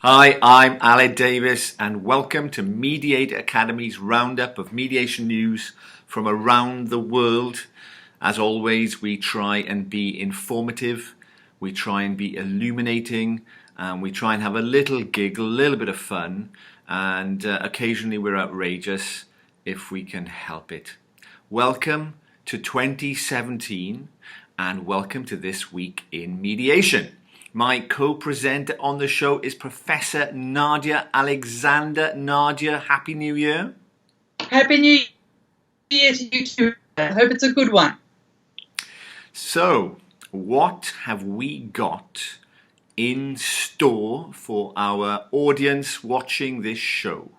Hi, I'm Aled Davis, and welcome to Mediator Academy's roundup of mediation news from around the world. As always, we try and be informative, we try and be illuminating, and we try and have a little giggle, a little bit of fun, and occasionally we're outrageous if we can help it. Welcome to 2017, and welcome to This Week in Mediation. My co-presenter on the show is Professor Nadia Alexander. Nadia, Happy New Year. Happy New Year to you too. I hope it's a good one. So, what have we got in store for our audience watching this show?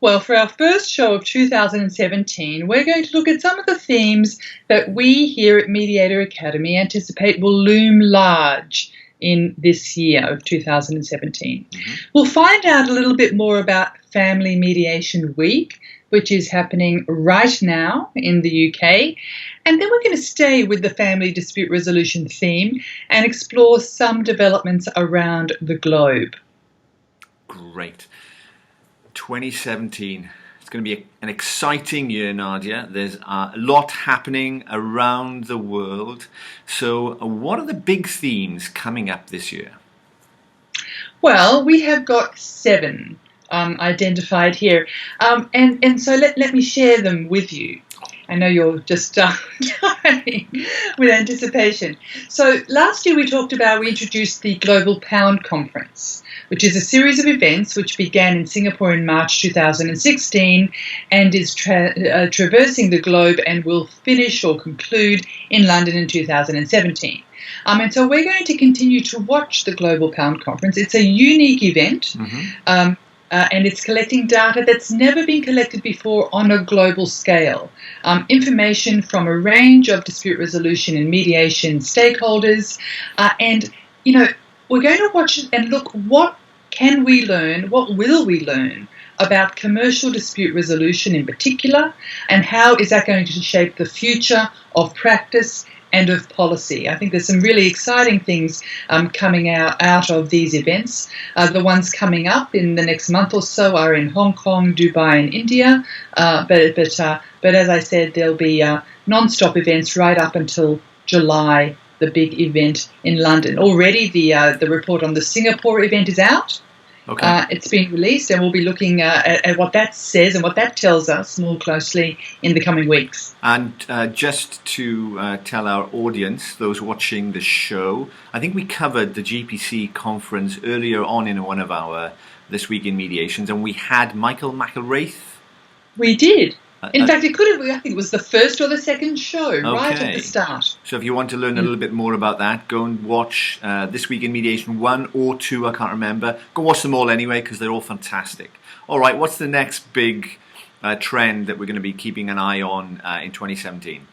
Well, for our first show of 2017, we're going to look at some of the themes that we here at Mediator Academy anticipate will loom large in this year of 2017. We'll find out a little bit more about Family Mediation Week, which is happening right now in the UK. And then we're going to stay with the family dispute resolution theme and explore some developments around the globe. Great. 2017. It's going to be an exciting year, Nadia. There's a lot happening around the world. So what are the big themes coming up this year? Well, we have got 7 identified here. And so let me share them with you. I know you're just dying with anticipation. So last year we introduced the Global Pound Conference, which is a series of events which began in Singapore in March 2016 and is traversing the globe and will finish or conclude in London in 2017. And so we're going to continue to watch the Global Pound Conference. It's a unique event. And it's collecting data that's never been collected before on a global scale. Information from a range of dispute resolution and mediation stakeholders. And, we're going to watch it and look, what can we learn, what will we learn about commercial dispute resolution in particular, and how is that going to shape the future of practice and of policy. I think there's some really exciting things coming out of these events. The ones coming up in the next month or so are in Hong Kong, Dubai and India. But as I said, there'll be non-stop events right up until July, the big event in London. Already the report on the Singapore event is out. Okay. It's been released, and we'll be looking at what that says and what that tells us more closely in the coming weeks. And just to tell our audience, those watching the show, I think we covered the GPC conference earlier on in one of our This Week in Mediations, and we had Michael McElraith. We did. In fact, I think it was the first or the second show, right at the start. So if you want to learn a little bit more about that, go and watch This Week in Mediation 1 or 2, I can't remember. Go watch them all anyway, because they're all fantastic. All right, what's the next big trend that we're going to be keeping an eye on in 2017?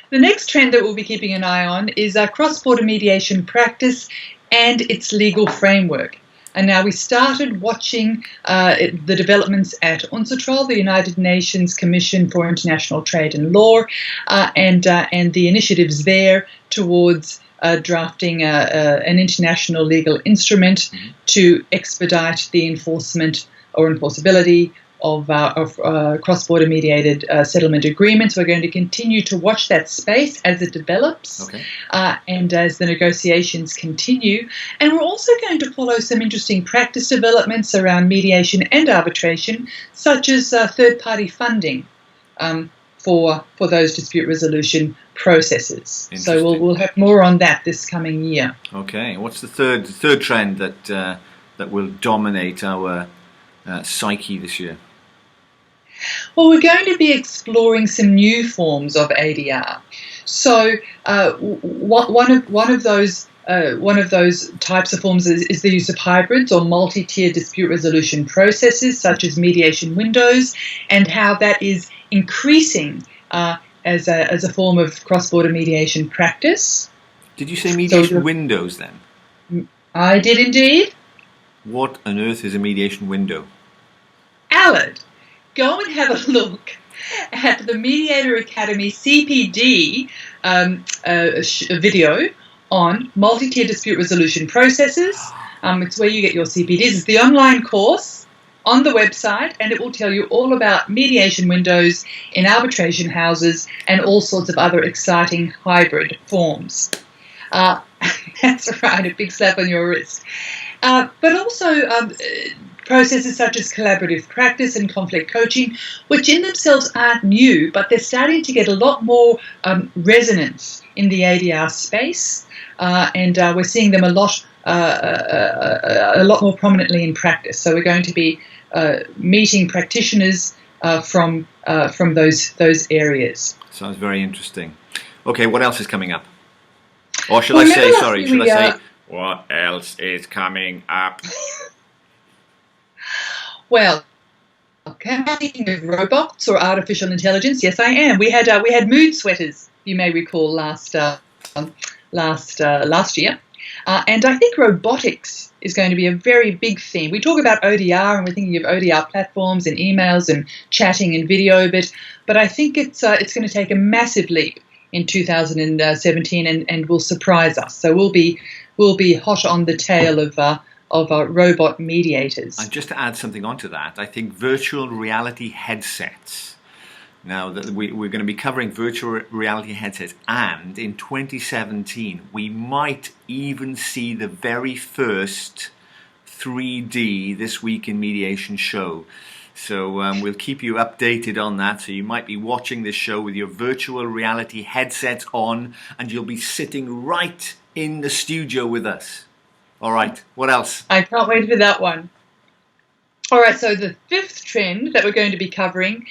The next trend that we'll be keeping an eye on is cross-border mediation practice and its legal framework. And now we started watching the developments at UNCITRAL, the United Nations Commission for International Trade and Law, and the initiatives there towards drafting an international legal instrument to expedite the enforcement or enforceability of cross-border mediated settlement agreements. We're going to continue to watch that space as it develops and as the negotiations continue. And we're also going to follow some interesting practice developments around mediation and arbitration, such as third-party funding for those dispute resolution processes. So we'll have more on that this coming year. Okay. What's the third trend that will dominate our psyche this year? Well, we're going to be exploring some new forms of ADR. So one of those types of forms is the use of hybrids or multi-tier dispute resolution processes, such as mediation windows, and how that is increasing as a form of cross-border mediation practice. Did you say mediation windows then? I did indeed. What on earth is a mediation window? Aled, go and have a look at the Mediator Academy CPD video on multi-tier dispute resolution processes It's where you get your CPDs. It's the online course on the website, and it will tell you all about mediation windows in arbitration houses and all sorts of other exciting hybrid forms. That's right, a big slap on your wrist. But also processes such as collaborative practice and conflict coaching, which in themselves aren't new, but they're starting to get a lot more resonance in the ADR space, and we're seeing them a lot more prominently in practice. So we're going to be meeting practitioners from those areas. Sounds very interesting. Okay, what else is coming up? Or should I say, what else is coming up? Well, okay, am I thinking of robots or artificial intelligence? Yes, I am. We had mood sweaters, you may recall, last year, and I think robotics is going to be a very big theme. We talk about ODR, and we're thinking of ODR platforms and emails and chatting and video, but I think it's going to take a massive leap in 2017 and will surprise us. So we'll be hot on the tail of robot mediators. And just to add something onto that, I think virtual reality headsets. Now, we're going to be covering virtual reality headsets, and in 2017, we might even see the very first 3D This Week in Mediation show. So we'll keep you updated on that. So you might be watching this show with your virtual reality headsets on, and you'll be sitting right in the studio with us. All right, what else? I can't wait for that one. All right, so the fifth trend that we're going to be covering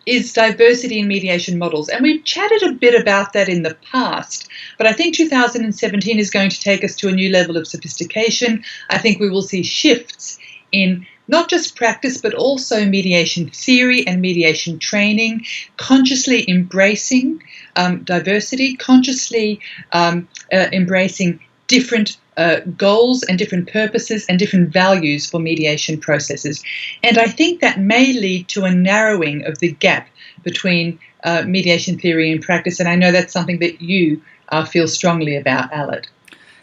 is diversity in mediation models. And we've chatted a bit about that in the past, but I think 2017 is going to take us to a new level of sophistication. I think we will see shifts in not just practice, but also mediation theory and mediation training, consciously embracing diversity, consciously embracing different goals and different purposes and different values for mediation processes. And I think that may lead to a narrowing of the gap between mediation theory and practice. And I know that's something that you feel strongly about, Aled.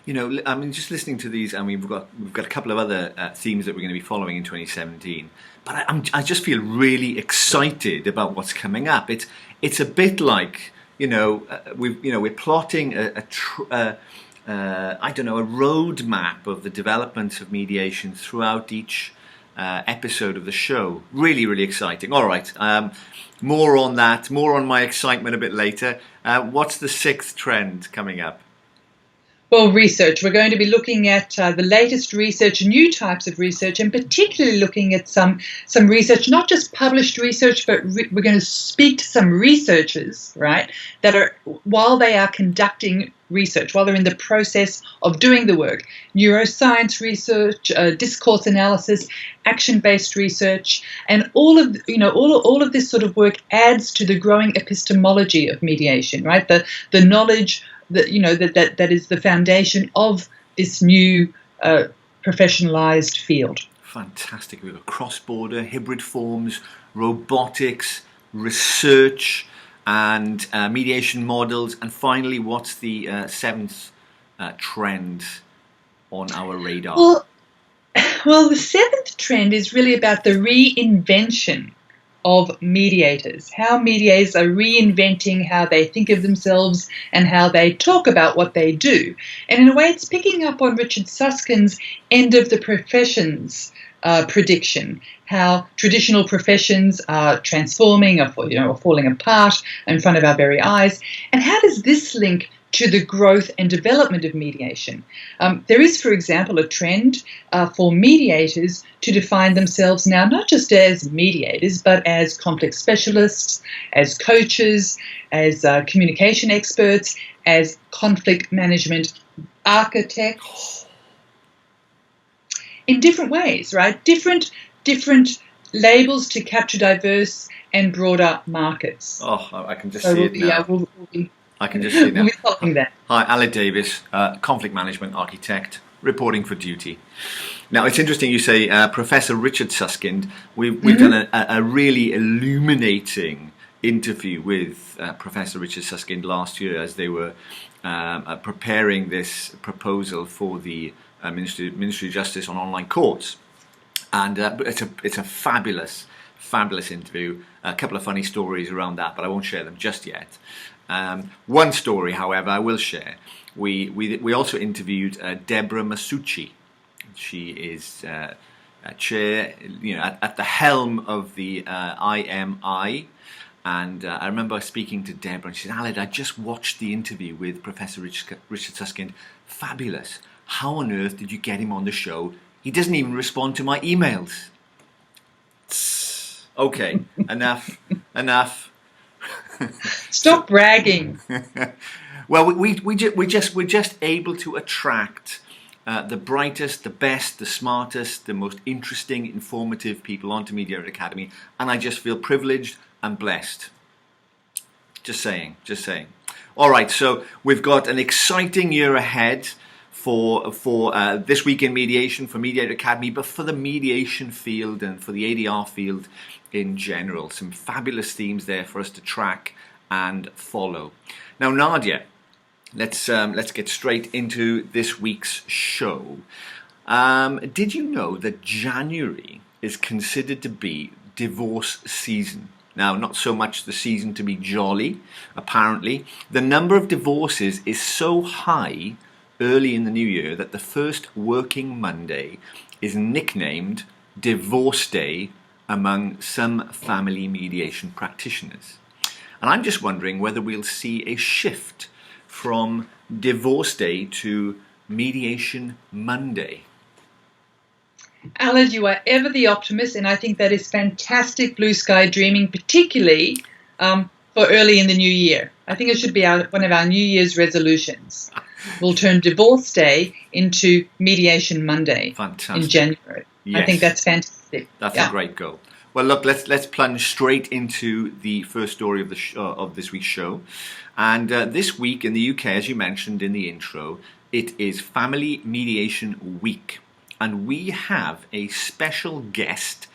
You know, I mean, just listening to these, I mean, we've got a couple of other themes that we're going to be following in 2017. But I just feel really excited about what's coming up. It's a bit like, we're plotting a roadmap of the development of mediation throughout each episode of the show. Really, really exciting. All right, more on that, more on my excitement a bit later. What's the sixth trend coming up? Well, research. We're going to be looking at the latest research, new types of research, and particularly looking at some research, not just published research, but we're going to speak to some researchers, right, that are, while they are conducting research, while they're in the process of doing the work, neuroscience research, discourse analysis, action-based research, and all of this sort of work adds to the growing epistemology of mediation, right? The knowledge that is the foundation of this new professionalized field. Fantastic. We've got cross-border, hybrid forms, robotics, research, and mediation models. And finally, what's the seventh trend on our radar? Well, the seventh trend is really about the reinvention of mediators, how mediators are reinventing how they think of themselves and how they talk about what they do. And in a way, it's picking up on Richard Susskind's end of the professions prediction, how traditional professions are transforming or falling apart in front of our very eyes. And how does this link to the growth and development of mediation? There is, for example, a trend for mediators to define themselves now not just as mediators, but as conflict specialists, as coaches, as communication experts, as conflict management architects, in different ways, right? Different labels to capture diverse and broader markets. Oh, I can just see it now. I can just see it now. We'll be following that. Hi, Aled Davis, conflict management architect, reporting for duty. Now, it's interesting you say Professor Richard Susskind. We've done a really illuminating interview with Professor Richard Susskind last year as they were preparing this proposal for the Ministry of Justice on online courts. And it's a fabulous interview. A couple of funny stories around that, but I won't share them just yet. One story, however, I will share. We also interviewed Deborah Masucci. She is a chair, at the helm of the IMI. And I remember speaking to Deborah, and she said, "Aled, I just watched the interview with Professor Richard Susskind. Fabulous. How on earth did you get him on the show? He doesn't even respond to my emails." Okay, enough. Stop bragging. Well, we're just able to attract the brightest, the best, the smartest, the most interesting, informative people onto Mediator Academy, and I just feel privileged and blessed. Just saying. All right, so we've got an exciting year ahead for this week in mediation for Mediator Academy, but for the mediation field and for the ADR field in general. Some fabulous themes there for us to track and follow. Now, Nadia, let's get straight into this week's show. Did you know that January is considered to be divorce season? Now, not so much the season to be jolly, apparently. The number of divorces is so high early in the new year that the first working Monday is nicknamed Divorce Day among some family mediation practitioners. And I'm just wondering whether we'll see a shift from Divorce Day to Mediation Monday. Aled, you are ever the optimist, and I think that is fantastic blue sky dreaming, particularly for early in the new year. I think it should be one of our New Year's resolutions. We'll turn Divorce Day into Mediation Monday. Fantastic. In January. Yes. I think that's fantastic. That's a great goal. Well, look, let's plunge straight into the first story of of this week's show. And this week in the UK, as you mentioned in the intro, it is Family Mediation Week. And we have a special guest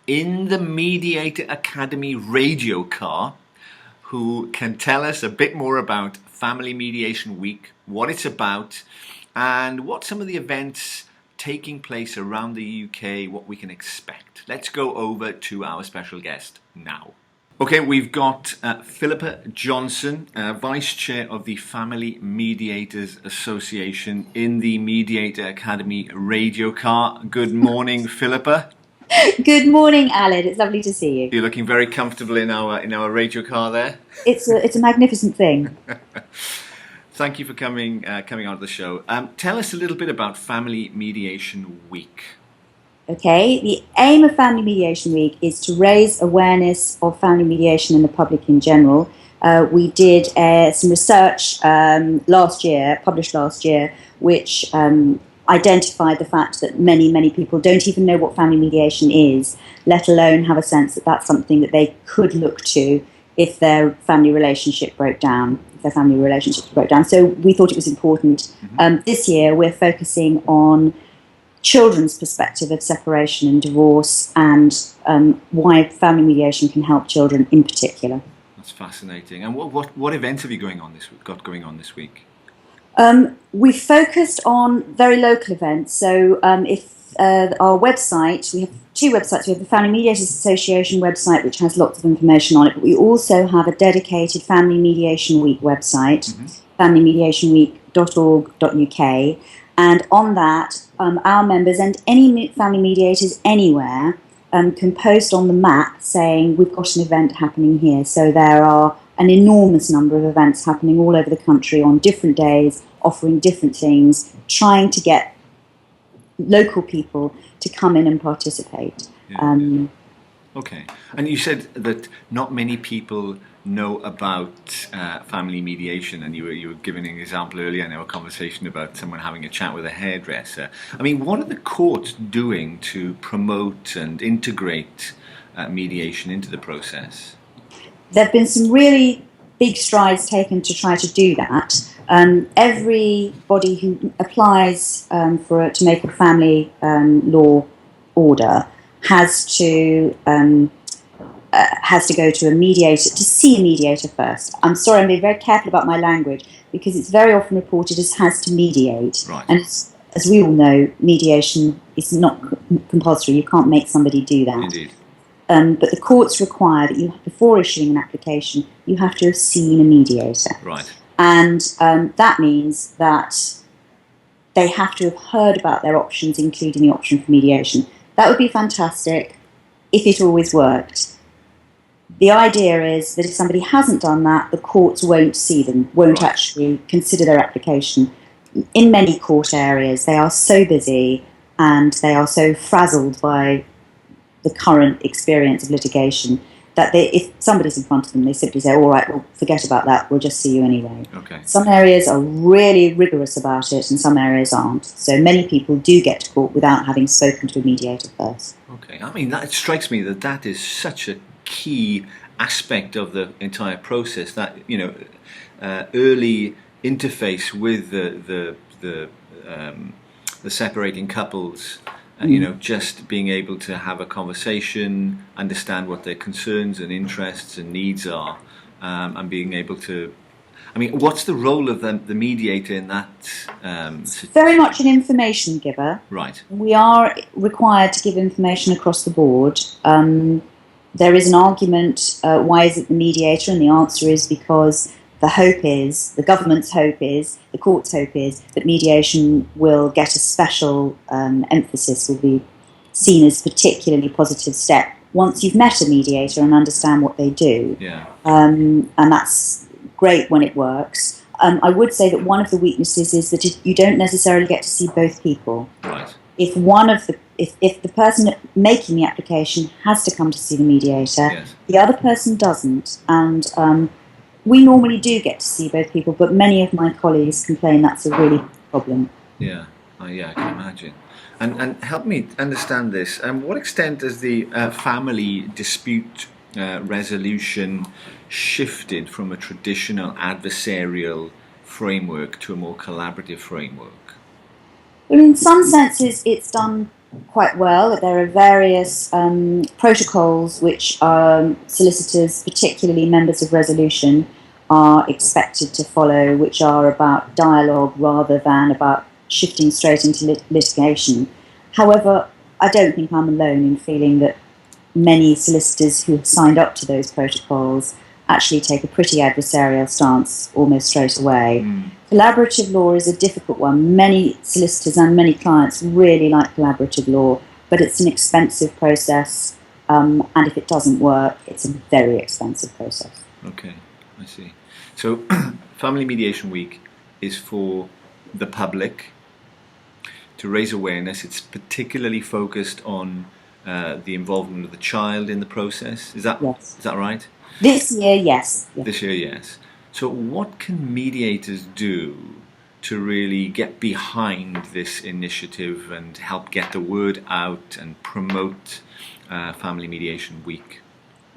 in the Mediator Academy radio car who can tell us a bit more about Family Mediation Week, what it's about, and what some of the events taking place around the UK, what we can expect. Let's go over to our special guest now. Okay, we've got Philippa Johnson, Vice Chair of the Family Mediators Association in the Mediator Academy radio car. Good morning, Philippa. Good morning, Aled. It's lovely to see you. You're looking very comfortable in our radio car there. It's a magnificent thing. Thank you for coming onto the show. Tell us a little bit about Family Mediation Week. Okay, the aim of Family Mediation Week is to raise awareness of family mediation in the public in general. We did some research published last year, which identified the fact that many people don't even know what family mediation is, let alone have a sense that that's something that they could look to if their family relationship broke down. So we thought it was important. This year we're focusing on children's perspective of separation and divorce and why family mediation can help children in particular. That's fascinating. And what events have you got going on this week? We focused on very local events. So if our website, we have two websites. We have the Family Mediators Association website, which has lots of information on it, but we also have a dedicated Family Mediation Week website, familymediationweek.org.uk. And on that, our members and any family mediators anywhere can post on the map saying we've got an event happening here. So there are an enormous number of events happening all over the country on different days, offering different things, trying to get local people to come in and participate. Okay. And you said that not many people know about family mediation, and you were giving an example earlier in our conversation about someone having a chat with a hairdresser. I mean, what are the courts doing to promote and integrate mediation into the process? There have been some really big strides taken to try to do that. Everybody who applies to make a family law order has to go to a mediator, to see a mediator first. I'm sorry, I'm being very careful about my language because it's very often reported as has to mediate. Right. And as we all know, mediation is not compulsory. You can't make somebody do that. Indeed. But the courts require that you, before issuing an application, you have to have seen a mediator. Right. And that means that they have to have heard about their options, including the option for mediation. That would be fantastic if it always worked. The idea is that if somebody hasn't done that, the courts won't see them, won't Right. actually consider their application. In many court areas, they are so busy and they are so frazzled by the current experience of litigation that if somebody's in front of them, they simply say, all right, well, forget about that, we'll just see you anyway. Okay. Some areas are really rigorous about it and some areas aren't. So many people do get to court without having spoken to a mediator first. Okay. I mean, it strikes me that that is such a key aspect of the entire process, that, you know, early interface with the separating couples. You know, just being able to have a conversation, understand what their concerns and interests and needs are, and being able to... I mean, what's the role of the mediator in that? Very much an information giver. Right. We are required to give information across the board. There is an argument, why is it the mediator? And the answer is because the hope is, the government's hope is, the court's hope is that mediation will get a special emphasis, will be seen as a particularly positive step once you've met a mediator and understand what they do. Yeah. And that's great when it works. I would say that one of the weaknesses is that you don't necessarily get to see both people. Right. If one of the if the person making the application has to come to see the mediator, Yes. the other person doesn't, and we normally do get to see both people, but many of my colleagues complain that's a really big problem. Yeah. Yeah, I can imagine. And help me understand this. What extent has the family dispute resolution shifted from a traditional adversarial framework to a more collaborative framework? Well, in some senses, it's done quite well. There are various protocols which solicitors, particularly members of resolution, are expected to follow, which are about dialogue rather than about shifting straight into litigation. However, I don't think I'm alone in feeling that many solicitors who have signed up to those protocols actually take a pretty adversarial stance almost straight away. Collaborative law is a difficult one. Many solicitors and many clients really like collaborative law, but it's an expensive process, and if it doesn't work, it's a very expensive process. Okay, I see. So Family Mediation Week is for the public to raise awareness. It's particularly focused on the involvement of the child in the process. Is that right? This year, yes. This year, yes. So what can mediators do to really get behind this initiative and help get the word out and promote Family Mediation Week?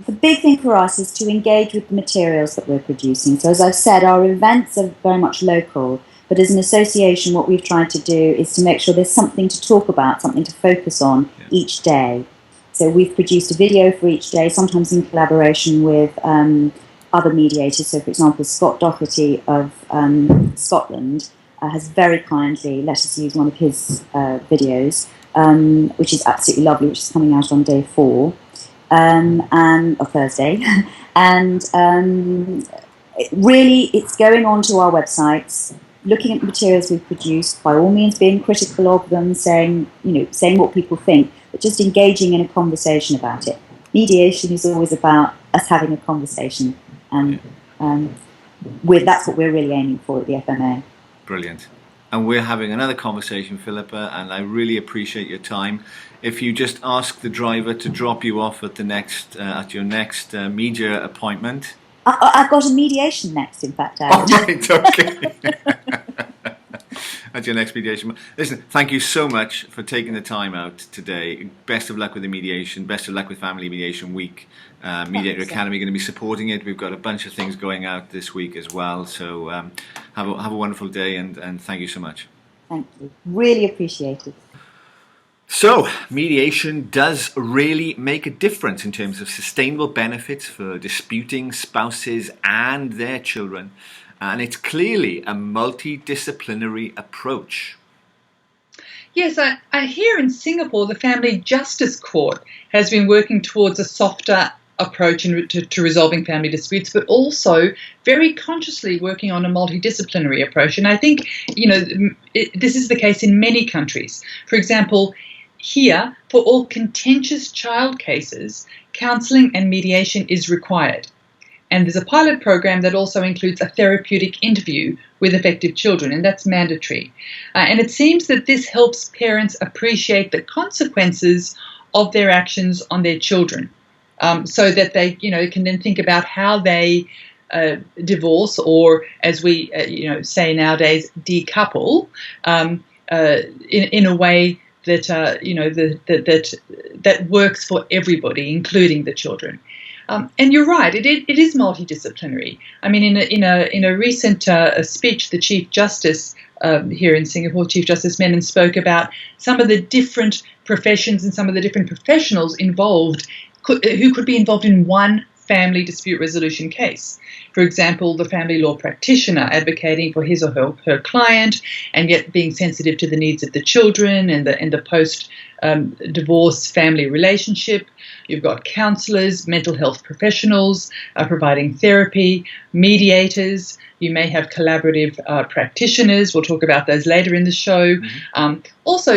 The big thing for us is to engage with the materials that we're producing. So as I've said, our events are very much local, but as an association, what we've tried to do is to make sure there's something to talk about, something to focus on each day. So we've produced a video for each day, sometimes in collaboration with other mediators. So, for example, Scott Doherty of Scotland has very kindly let us use one of his videos, which is absolutely lovely, which is coming out on day 4, or Thursday. And really, it's going on to our websites, looking at the materials we've produced, by all means being critical of them, saying what people think, but just engaging in a conversation about it. Mediation is always about us having a conversation, and that's what we're really aiming for at the FMA. Brilliant. And we're having another conversation, Philippa, and I really appreciate your time. If you just ask the driver to drop you off at your next media appointment. I've got a mediation next, in fact. Oh, right, okay. At your next mediation. Listen, thank you so much for taking the time out today. Best of luck with the mediation. Best of luck with Family Mediation Week. Mediator Academy are going to be supporting it. We've got a bunch of things going out this week as well. So have a wonderful day, and thank you so much. Thank you. Really appreciate it. So, mediation does really make a difference in terms of sustainable benefits for disputing spouses and their children. And it's clearly a multidisciplinary approach. Yes, I hear in Singapore the Family Justice Court has been working towards a softer approach to resolving family disputes, but also very consciously working on a multidisciplinary approach. And I think, this is the case in many countries. For example, here, for all contentious child cases, counselling and mediation is required. And there's a pilot program that also includes a therapeutic interview with affected children, and that's mandatory. And it seems that this helps parents appreciate the consequences of their actions on their children, so that they, can then think about how they divorce, or as we, say nowadays, decouple, in a way that, that works for everybody, including the children. And you're right; it is multidisciplinary. I mean, in a recent speech, the Chief Justice here in Singapore, Chief Justice Menon, spoke about some of the different professions and some of the different professionals involved who could be involved in one family dispute resolution case. For example, the family law practitioner advocating for his or her client, and yet being sensitive to the needs of the children and the post-divorce family relationship. You've got counsellors, mental health professionals providing therapy, mediators. You may have collaborative practitioners. We'll talk about those later in the show. Mm-hmm. Also,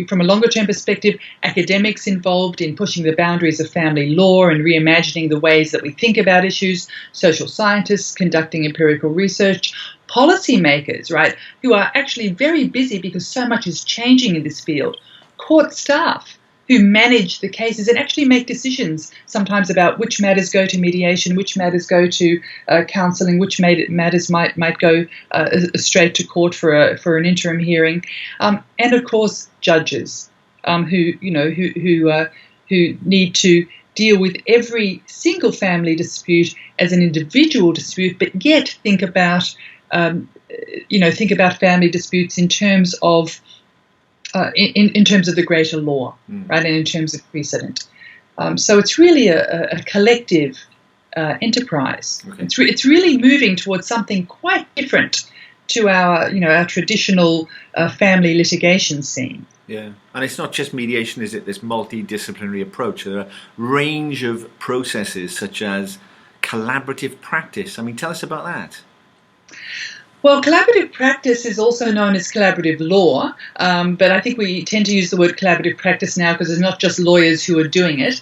from a longer-term perspective, academics involved in pushing the boundaries of family law and reimagining the ways that we think about issues, social scientists conducting empirical research, policymakers, right, who are actually very busy because so much is changing in this field, court staff who manage the cases and actually make decisions sometimes about which matters go to mediation, which matters go to counselling, which matters might go straight to court for an interim hearing, and of course judges who need to deal with every single family dispute as an individual dispute, but yet think about family disputes in terms of in terms of the greater law, right, and in terms of precedent. So it's really a collective enterprise. Okay. It's really moving towards something quite different to our traditional family litigation scene. Yeah, and it's not just mediation, is it? This multidisciplinary approach. There are a range of processes such as collaborative practice. I mean, tell us about that. Well, collaborative practice is also known as collaborative law, but I think we tend to use the word collaborative practice now because it's not just lawyers who are doing it.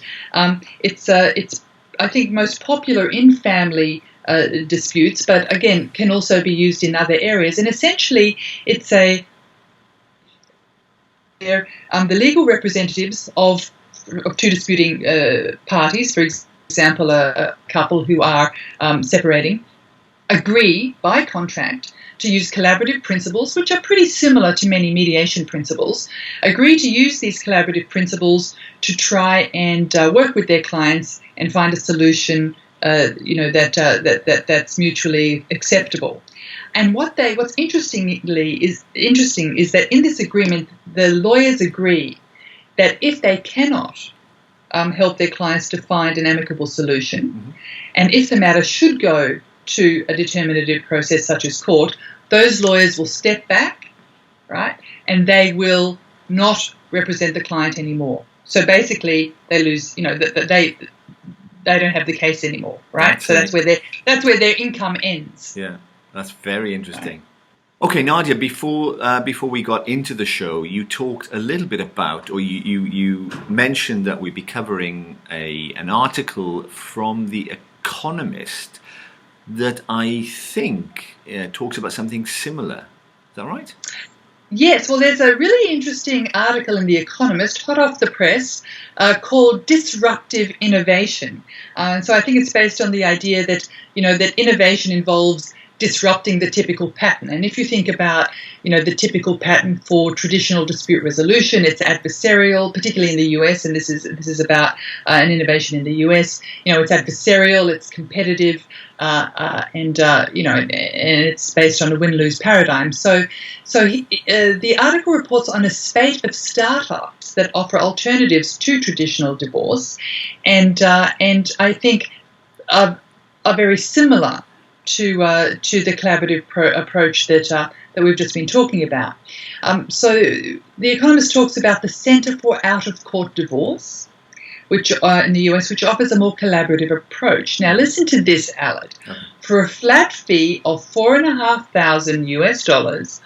It's I think most popular in family disputes, but again can also be used in other areas. And essentially, it's the legal representatives of two disputing parties, for example, a couple who are separating, agree by contract to use collaborative principles, which are pretty similar to many mediation principles, agree to use these collaborative principles to try and work with their clients and find a solution that's mutually acceptable. And what's interesting is that in this agreement, the lawyers agree that if they cannot help their clients to find an amicable solution, mm-hmm. and if the matter should go to a determinative process such as court, those lawyers will step back, right, and they will not represent the client anymore. So basically, they lose. They don't have the case anymore, right? So that's where their income ends. Yeah, that's very interesting. Right. Okay, Nadia. Before we got into the show, you talked a little bit about, or you mentioned that we'd be covering an article from The Economist that I think talks about something similar. Is that right? Yes, well, there's a really interesting article in The Economist, hot off the press, called Disruptive Innovation. So I think it's based on the idea that, that innovation involves disrupting the typical pattern. And if you think about, the typical pattern for traditional dispute resolution, it's adversarial, particularly in the US, and this is about an innovation in the US. It's adversarial, it's competitive, and it's based on a win-lose paradigm. So the article reports on a spate of startups that offer alternatives to traditional divorce, and I think are very similar to the collaborative approach that we've just been talking about. So The Economist talks about the Centre for Out-of-Court Divorce, which in the US, which offers a more collaborative approach. Now, listen to this, Alec. Okay. For a flat fee of $4,500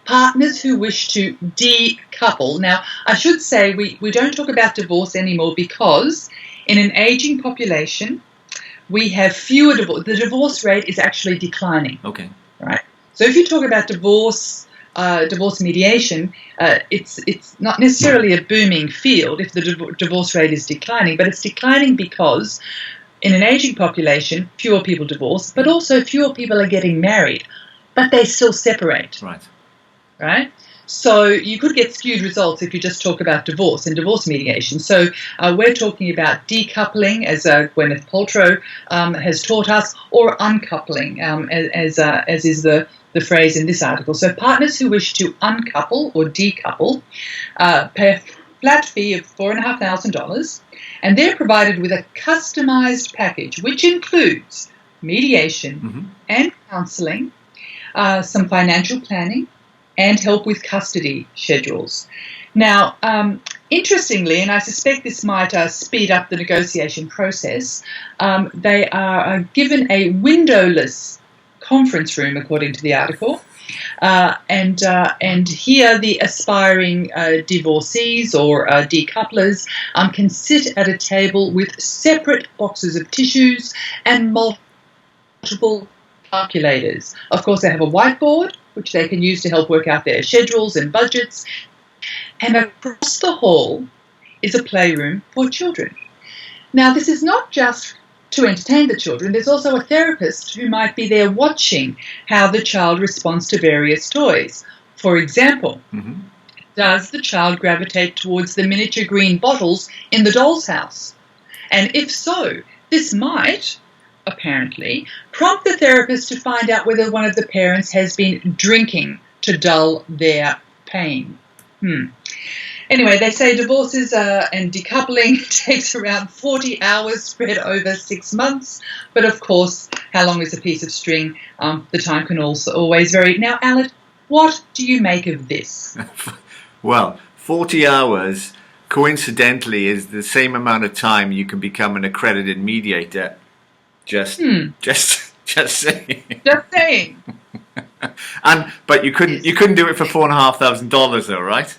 partners who wish to decouple. Now, I should say we don't talk about divorce anymore because in an aging population, we have fewer divorce. The divorce rate is actually declining. Okay. Right. So if you talk about divorce mediation, it's not necessarily a booming field if the divorce rate is declining, but it's declining because in an aging population, fewer people divorce, but also fewer people are getting married, but they still separate. Right? So you could get skewed results if you just talk about divorce and divorce mediation. So we're talking about decoupling, as Gwyneth Paltrow has taught us, or uncoupling, as is the phrase in this article. So partners who wish to uncouple or decouple pay a flat fee of $4,500, and they're provided with a customised package, which includes mediation and counselling, some financial planning, and help with custody schedules. Now, interestingly, and I suspect this might speed up the negotiation process, they are given a windowless conference room, according to the article, and here the aspiring divorcees or decouplers can sit at a table with separate boxes of tissues and multiple calculators. Of course, they have a whiteboard, which they can use to help work out their schedules and budgets. And across the hall is a playroom for children. Now, this is not just to entertain the children. There's also a therapist who might be there watching how the child responds to various toys. For example, does the child gravitate towards the miniature green bottles in the doll's house? And if so, this might, apparently, prompt the therapist to find out whether one of the parents has been drinking to dull their pain. Anyway, they say divorces and decoupling takes around 40 hours spread over 6 months. But of course, how long is a piece of string? The time can also always vary. Now, Alec, what do you make of this? Well, 40 hours, coincidentally, is the same amount of time you can become an accredited mediator. Just saying. Just saying. But you couldn't do it for $4,500 though, right?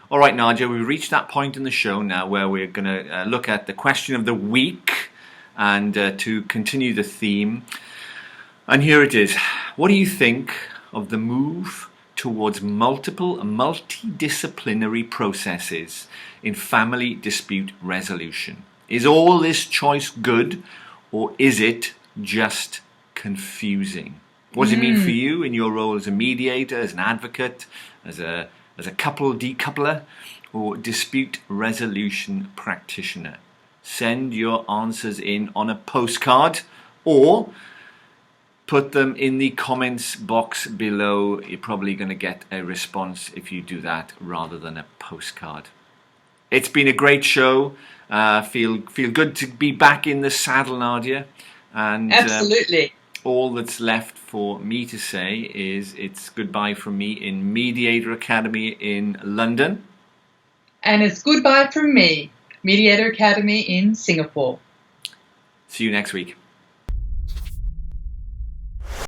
All right, Nadia, we've reached that point in the show now where we're going to look at the question of the week and to continue the theme. And here it is. What do you think of the move towards multidisciplinary processes in family dispute resolution? Is all this choice good, or is it just confusing? What does it mean for you in your role as a mediator, as an advocate, as a couple decoupler, or dispute resolution practitioner? Send your answers in on a postcard or put them in the comments box below. You're probably going to get a response if you do that rather than a postcard. It's been a great show. Feel good to be back in the saddle, Nadia. And absolutely. All that's left for me to say is it's goodbye from me in Mediator Academy in London. And it's goodbye from me, Mediator Academy in Singapore. See you next week.